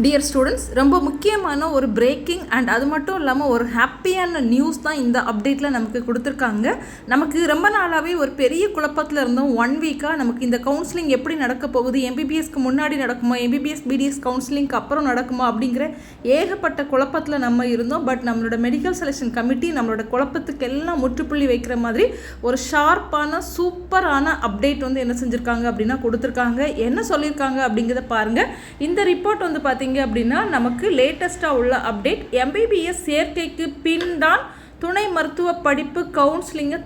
Dear students, ரொம்ப முக்கியமான ஒரு பிரேக்கிங் அண்ட் அது மட்டும் இல்லாமல் ஒரு ஹாப்பியான நியூஸ் தான் இந்த அப்டேட்டில் நமக்கு கொடுத்துருக்காங்க. நமக்கு ரொம்ப நாளாகவே ஒரு பெரிய குழப்பத்தில் இருந்தோம். 1 வீக்காக நமக்கு இந்த கவுன்சிலிங் எப்படி நடக்க போகுது, எம்பிபிஎஸ்க்கு முன்னாடி நடக்குமா, எம்பிபிஎஸ் பிடிஎஸ் கவுன்சிலிங்க்கு அப்புறம் நடக்குமா அப்படிங்கிற ஏகப்பட்ட குழப்பத்தில் நம்ம இருந்தோம். பட் நம்மளோட மெடிக்கல் செலெக்ஷன் கமிட்டி நம்மளோட குழப்பத்துக்கு எல்லாம் முற்றுப்புள்ளி வைக்கிற மாதிரி ஒரு ஷார்ப்பான சூப்பரான அப்டேட் வந்து என்ன செஞ்சுருக்காங்க அப்படின்னா கொடுத்துருக்காங்க. என்ன சொல்லியிருக்காங்க அப்படிங்கிறத பாருங்கள். இந்த ரிப்போர்ட் வந்து பார்த்தீங்கன்னா நமக்கு லேட்டஸ்ட்டாக உள்ள அப்டேட். எம்பிபிஎஸ் சேர்க்கைக்கு பின் தான் துணை மருத்துவ படிப்பு கவுன்சிலிங்கை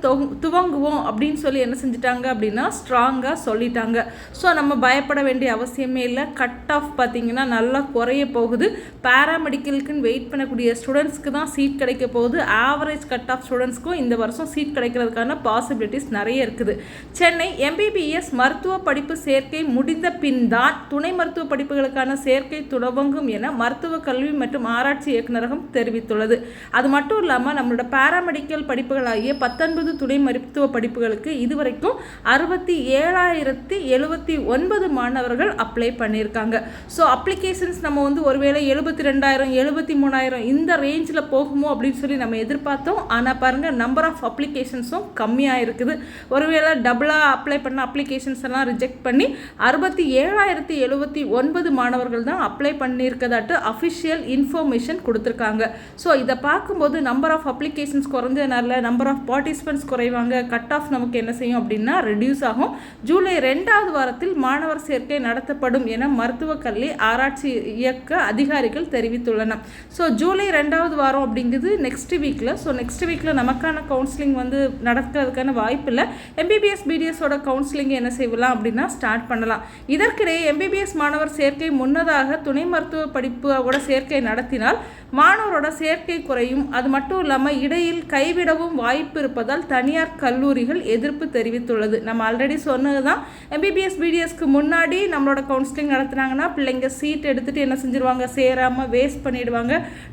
துவங்குவோம் அப்படின்னு சொல்லி என்ன செஞ்சிட்டாங்க அப்படின்னா ஸ்ட்ராங்காக சொல்லிட்டாங்க. ஸோ நம்ம பயப்பட வேண்டிய அவசியமே இல்லை. கட் ஆஃப் பார்த்திங்கன்னா நல்லா குறைய போகுது. பேராமெடிக்கலுக்குன்னு வெயிட் பண்ணக்கூடிய ஸ்டூடெண்ட்ஸ்க்கு தான் சீட் கிடைக்க போகுது. ஆவரேஜ் கட் ஆஃப் ஸ்டூடெண்ட்ஸ்க்கும் இந்த வருஷம் சீட் கிடைக்கிறதுக்கான பாசிபிலிட்டிஸ் நிறைய இருக்குது. சென்னை எம்பிபிஎஸ் மருத்துவ படிப்பு சேர்க்கை முடிந்த பின் தான் துணை மருத்துவ படிப்புகளுக்கான சேர்க்கை துவங்கும் என மருத்துவ கல்வி மற்றும் ஆராய்ச்சி இயக்குநரகம் தெரிவித்துள்ளது. அது மட்டும் இல்லாமல் நம்மளோட பாராமெடிக்கல் படிப்புகளாகிய 19 துணை மருத்துவ படிப்புகளுக்கு இதுவரைக்கும் 67,079 மாணவர்கள் அப்ளை பண்ணியிருக்காங்க. ஸோ அப்ளிகேஷன்ஸ் நம்ம வந்து ஒருவேளை 72,000 73,000 இந்த ரேஞ்சில் போகுமோ அப்படின்னு சொல்லி நம்ம எதிர்பார்த்தோம். ஆனால் பாருங்கள், நம்பர் ஆஃப் அப்ளிகேஷன்ஸும் கம்மியாக இருக்குது. ஒருவேளை டபுளாக அப்ளை பண்ண அப்ளிகேஷன்ஸ் எல்லாம் ரிஜெக்ட் பண்ணி 67,079 மாணவர்கள் தான் அப்ளை பண்ணியிருக்கதாட்டு அஃபிஷியல் இன்ஃபர்மேஷன் கொடுத்துருக்காங்க. ஸோ இதை பார்க்கும்போது நம்பர் ஆஃப் அப்ளிகேஷன்ஸ் குறைஞ்சதுனால நம்பர் ஆஃப் பார்ட்டிசிபென்ட்ஸ் குறைவாங்க. கட் ஆஃப் நமக்கு என்ன செய்யும் அப்படின்னா ரெடியூஸ் ஆகும். ஜூலை 2வது வாரத்தில் மாணவர் சேர்க்கை நடத்தப்படும் என மருத்துவ கல்வி ஆராய்ச்சி இயக்க அதிகாரிகள் தெரிவித்துள்ளனர். ஸோ ஜூலை 2வது வாரம் அப்படிங்கிறது நெக்ஸ்ட் வீக்கில். ஸோ நெக்ஸ்ட் வீக்கில் நமக்கான கவுன்சிலிங் வந்து நடக்கிறதுக்கான வாய்ப்பு இல்லை. எம்பிபிஎஸ் பிடிஎஸோட கவுன்சிலிங் என்ன செய்யலாம் அப்படின்னா ஸ்டார்ட் பண்ணலாம். இதற்கிடையே எம்பிபிஎஸ் மாணவர் சேர்க்கை முன்னதாக துணை மருத்துவ படிப்போட சேர்க்கை நடத்தினால் மாணவரோட சேர்க்கை குறையும். அது மட்டும் இல்லாமல் இடையில் கைவிடவும் வாய்ப்பு இருப்பதால் தனியார் கல்லூரிகள் எதிர்ப்பு தெரிவித்துள்ளது. நம்ம ஆல்ரெடி சொன்னது தான், எம்பிபிஎஸ் பிடிஎஸ்க்கு முன்னாடி நம்மளோட கவுன்சிலிங் நடத்துனாங்கன்னா பிள்ளைங்க சீட் எடுத்துகிட்டு என்ன செஞ்சிருவாங்க, சேராமல் வேஸ்ட் பண்ணிடுவாங்க,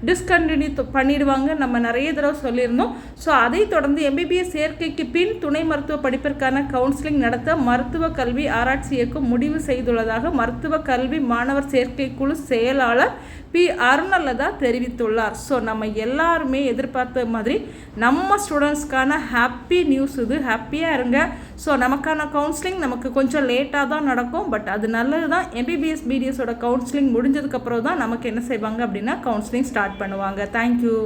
டிஸ்கண்டினியூ பண்ணிடுவாங்க. நம்ம நிறைய தடவை சொல்லியிருந்தோம். ஸோ அதை தொடர்ந்து எம்பிபிஎஸ் சேர்க்கைக்கு பின் துணை மருத்துவ படிப்பிற்கான கவுன்சிலிங் நடத்த மருத்துவ கல்வி ஆராய்ச்சி இயக்கம் முடிவு செய்துள்ளதாக மருத்துவ கல்வி மாணவர் சேர்க்கை குழு செயலாளர் பி. அருணல்லதா தெரிவித்துள்ளார். ஸோ நம்ம எல்லாருமே எதிர்பார்த்த மாதிரி நம்ம ஸ்டூடெண்ட்ஸ்க்கான ஹாப்பி நியூஸ் இது. ஹாப்பியாக இருங்க. ஸோ நமக்கான கவுன்சிலிங் நமக்கு கொஞ்சம் லேட்டாக தான் நடக்கும். பட் அது நல்லது தான். எம்பிபிஎஸ் பிடிஎஸோட கவுன்சிலிங் முடிஞ்சதுக்கப்புறம் தான் நமக்கு என்ன செய்வாங்க அப்படின்னா கவுன்சிலிங் ஸ்டார்ட் பண்ணுவாங்க. தேங்க்யூ.